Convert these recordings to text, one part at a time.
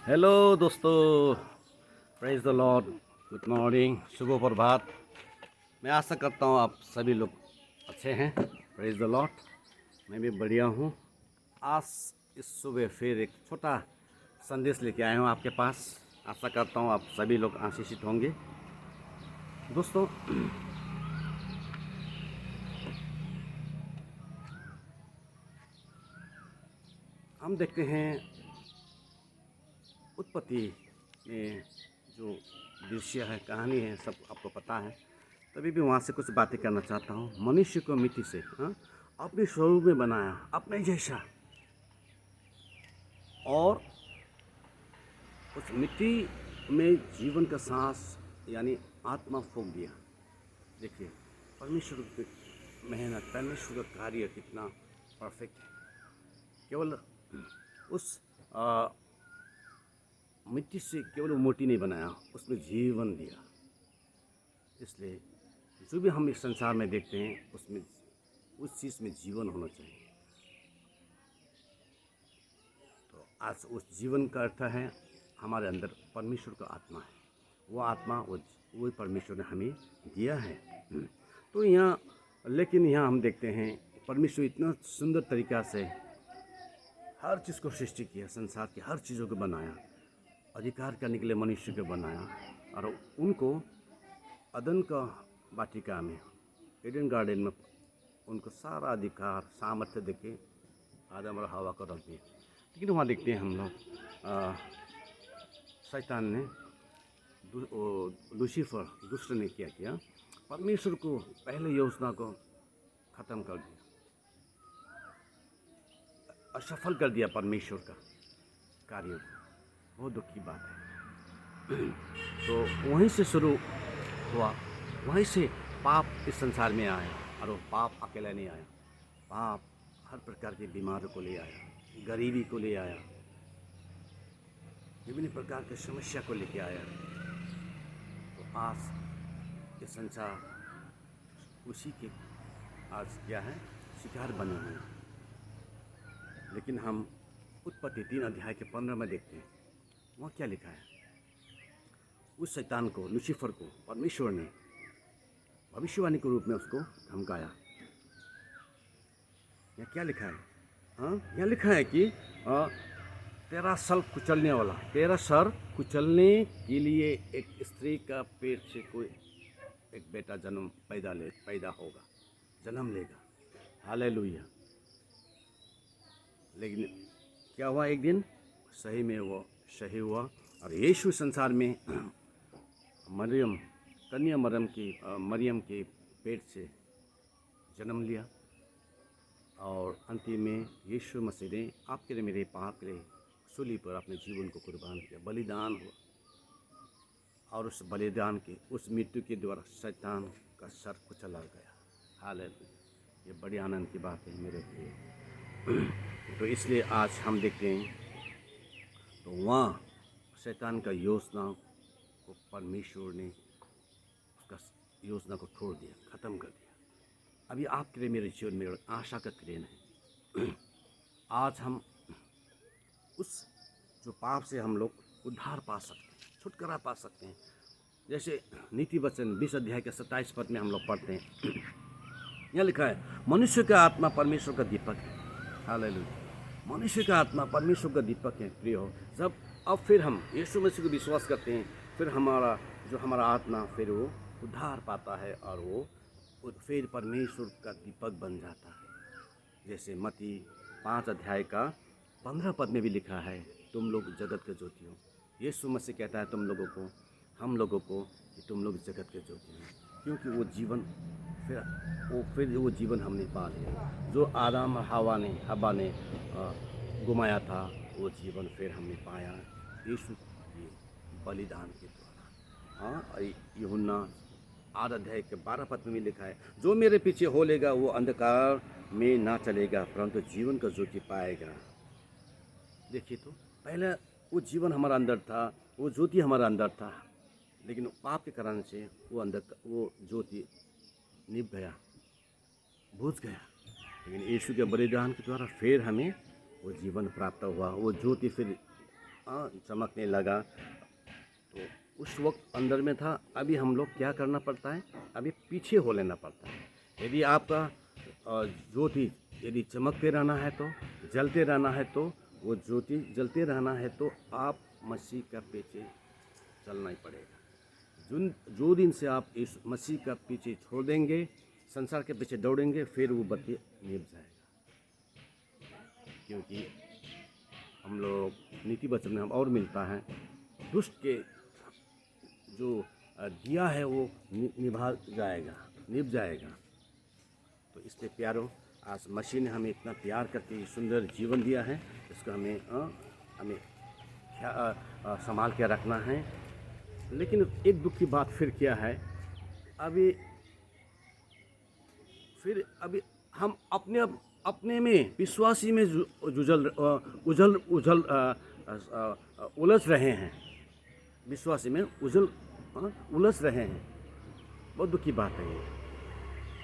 Hello दोस्तों, praise the Lord. Good morning, शुभ प्रभात। मैं आशा करता हूँ आप सभी लोग अच्छे हैं। प्रेज द लॉर्ड, मैं भी बढ़िया हूँ। आज इस सुबह फिर एक छोटा संदेश लेके आया हूँ आपके पास। आशा करता हूँ आप सभी लोग आशीषित होंगे। दोस्तों, हम देखते हैं उत्पत्ति में जो दृश्य है, कहानी है, सब आपको पता है। तभी भी वहाँ से कुछ बातें करना चाहता हूँ। मनुष्य को मिट्टी से अपने स्वरूप में बनाया, अपने जैसा, और उस मिट्टी में जीवन का सांस यानी आत्मा फूंक दिया। देखिए, परमेश्वर की मेहनत, परमेश्वर का कार्य कितना परफेक्ट है। केवल उस मिट्टी से केवल वो मूर्ति नहीं बनाया, उसमें जीवन दिया। इसलिए जो भी हम इस संसार में देखते हैं, उसमें उस चीज़ में जीवन होना चाहिए। तो आज उस जीवन का अर्थ है हमारे अंदर परमेश्वर का आत्मा है। वो आत्मा वो परमेश्वर ने हमें दिया है। तो यहाँ, लेकिन यहाँ हम देखते हैं परमेश्वर इतना सुंदर तरीक़ा से हर चीज़ को सृष्टि किया, संसार की हर चीज़ों को बनाया, अधिकार करने के लिए मनुष्य को बनाया, और उनको अदन का वाटिका में, ईडन गार्डन में उनको सारा अधिकार, सामर्थ्य देके आदम और हवा को रख दिया। लेकिन वहाँ देखते हैं हम लोग, शैतान ने, लूसीफर दुष्ट ने क्या किया, परमेश्वर को पहले योजना को ख़त्म कर दिया, असफल कर दिया परमेश्वर का कार्य को। बहुत दुख की बात है। तो वहीं से शुरू हुआ, वहीं से पाप इस संसार में आया। और वो पाप अकेला नहीं आया, पाप हर प्रकार की बीमारियों को ले आया, गरीबी को ले आया, विभिन्न प्रकार की समस्या को लेके आया। तो आज ये संसार उसी के आज क्या है, शिकार बने हुए हैं। लेकिन हम उत्पत्ति 3 अध्याय के 15 में देखते हैं, वहाँ क्या लिखा है। उस शैतान को, लूसीफर को, परमेश्वर ने भविष्यवाणी के रूप में उसको धमकाया। यहाँ क्या लिखा है? यहाँ लिखा है कि तेरा सर कुचलने वाला, तेरा सर कुचलने के लिए एक स्त्री का पेट से कोई एक बेटा पैदा होगा, जन्म लेगा। हालेलुया। लेकिन क्या हुआ, एक दिन सही में वो सही हुआ, और यीशु संसार में कन्या मरियम के पेट से जन्म लिया। और अंतिम में यीशु मसीह ने आपके लिए, मेरे पाप के लिए सूली पर अपने जीवन को कुर्बान किया, बलिदान हुआ। और उस बलिदान के, उस मृत्यु के द्वारा शैतान का सर कुचला गया। हालेलुया। ये बड़ी आनंद की बात है मेरे लिए। तो इसलिए आज हम देखते हैं, तो वहाँ शैतान का योजना को परमेश्वर ने उसका योजना को छोड़ दिया, ख़त्म कर दिया। अभी आपके लिए, मेरे जीवन में आशा का किरण है। आज हम उस जो पाप से हम लोग उद्धार पा सकते हैं, छुटकारा पा सकते हैं। जैसे नीति वचन 20 अध्याय के 27 पद में हम लोग पढ़ते हैं, यहाँ लिखा है, मनुष्य का आत्मा परमेश्वर का दीपक है। हालेलुया। मनुष्य का आत्मा परमेश्वर का दीपक है। प्रिय हो, जब अब फिर हम यीशु मसीह को विश्वास करते हैं, फिर हमारा आत्मा फिर वो उद्धार पाता है, और वो फिर परमेश्वर का दीपक बन जाता है। जैसे मत्ती 5 अध्याय का 15 पद में भी लिखा है, तुम लोग जगत के ज्योति हो। यीशु मसीह कहता है हम लोगों को कि तुम लोग जगत के ज्योति हो, क्योंकि वो जीवन फिर वो जीवन हमने पा लिया, जो आदम और हवा ने गुमाया था, वो जीवन फिर हमने पाया यीशु के बलिदान के द्वारा। यूहन्ना 8 अध्याय के 12 पद में भी लिखा है, जो मेरे पीछे हो लेगा वो अंधकार में ना चलेगा, परंतु जीवन का ज्योति पाएगा। देखिए, तो पहले वो जीवन हमारा अंदर था, वो ज्योति हमारा अंदर था, लेकिन पाप के कारण से वो ज्योति निभ गया, बुझ गया। लेकिन यीशु के बलिदान के द्वारा फिर हमें वो जीवन प्राप्त हुआ, वो ज्योति फिर चमकने लगा। तो उस वक्त अंदर में था। अभी हम लोग क्या करना पड़ता है, अभी पीछे हो लेना पड़ता है। यदि आपका ज्योति यदि चमकते रहना है तो, जलते रहना है तो, वो ज्योति जलते रहना है तो आप मसीह का पीछे चलना ही पड़ेगा। जो दिन से आप इस मसीह का पीछे छोड़ देंगे, संसार के पीछे दौड़ेंगे, फिर वो बत्ती निभ जाएगा। क्योंकि हम लोग नीति वचन में हम और मिलता है, दुष्ट के जो दिया है वो निभा जाएगा, निभ जाएगा। तो इसलिए प्यारो, आज मसीह ने हमें इतना प्यार करके सुंदर जीवन दिया है, इसको हमें संभाल के रखना है। लेकिन एक दुख की बात फिर क्या है, अभी हम अपने में विश्वासी में उलझ रहे हैं, विश्वासी में उलझ रहे हैं। बहुत दुख की बात है ये।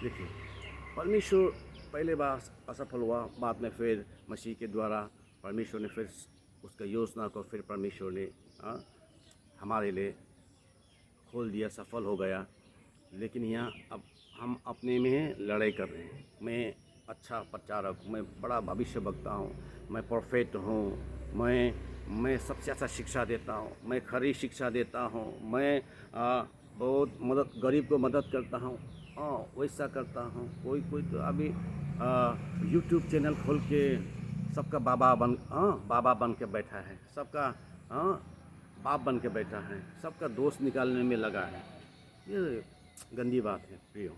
देखिए, परमेश्वर पहले बार असफल हुआ, बाद में फिर मसीह के द्वारा परमेश्वर ने फिर उसका योजना को फिर परमेश्वर ने हमारे लिए खोल दिया, सफल हो गया। लेकिन यहाँ अब हम अपने में लड़ाई कर रहे हैं। मैं अच्छा प्रचारक, मैं बड़ा भविष्य वक्ता हूँ, मैं प्रोफेट हूँ, मैं सबसे अच्छा शिक्षा देता हूँ, मैं खरी शिक्षा देता हूँ, मैं बहुत गरीब को मदद करता हूँ, वैसा करता हूँ। कोई तो अभी यूट्यूब चैनल खोल के सबका बाबा बन के बैठा है, सबका बाप बन के बैठा है, सबका दोस्त निकालने में लगा है। ये गंदी बात है प्रियो,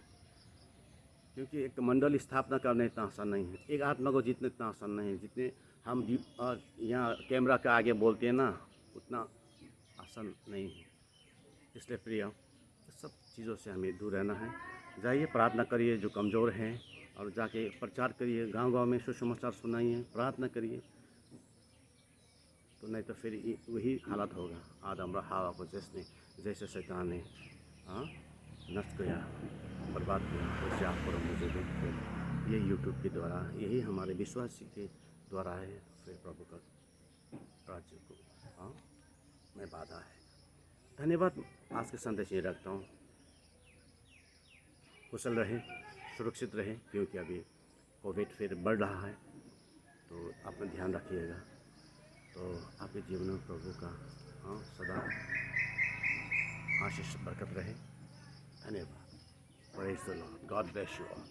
क्योंकि एक मंडल स्थापना करना इतना आसान नहीं है, एक आत्मा को जीतना इतना आसान नहीं है। जितने हम यहाँ कैमरा के आगे बोलते हैं ना, उतना आसान नहीं है। इसलिए प्रिय, सब चीज़ों से हमें दूर रहना है। जाइए, प्रार्थना करिए जो कमज़ोर हैं, और जाके प्रचार करिए, गांव-गांव में सुसमाचार सुनाइए, प्रार्थना करिए। तो नहीं तो फिर वही हालत होगा आदम और हवा को जैसे शैतान ने नष्ट किया, बर्बाद किया, वैसे आपको मुझे फिर ये यूट्यूब के द्वारा, यही हमारे विश्वास के द्वारा है। फिर प्रभु का राज्य को मैं बाधा है। धन्यवाद। आज के संदेश ये रखता हूँ। कुशल रहें, सुरक्षित रहें, क्योंकि अभी कोविड फिर बढ़ रहा है, तो अपना ध्यान रखिएगा। तो आपके जीवन में प्रभु का सदा आशीष बरकत रहे। धन्यवाद। Praise the Lord. God bless you all.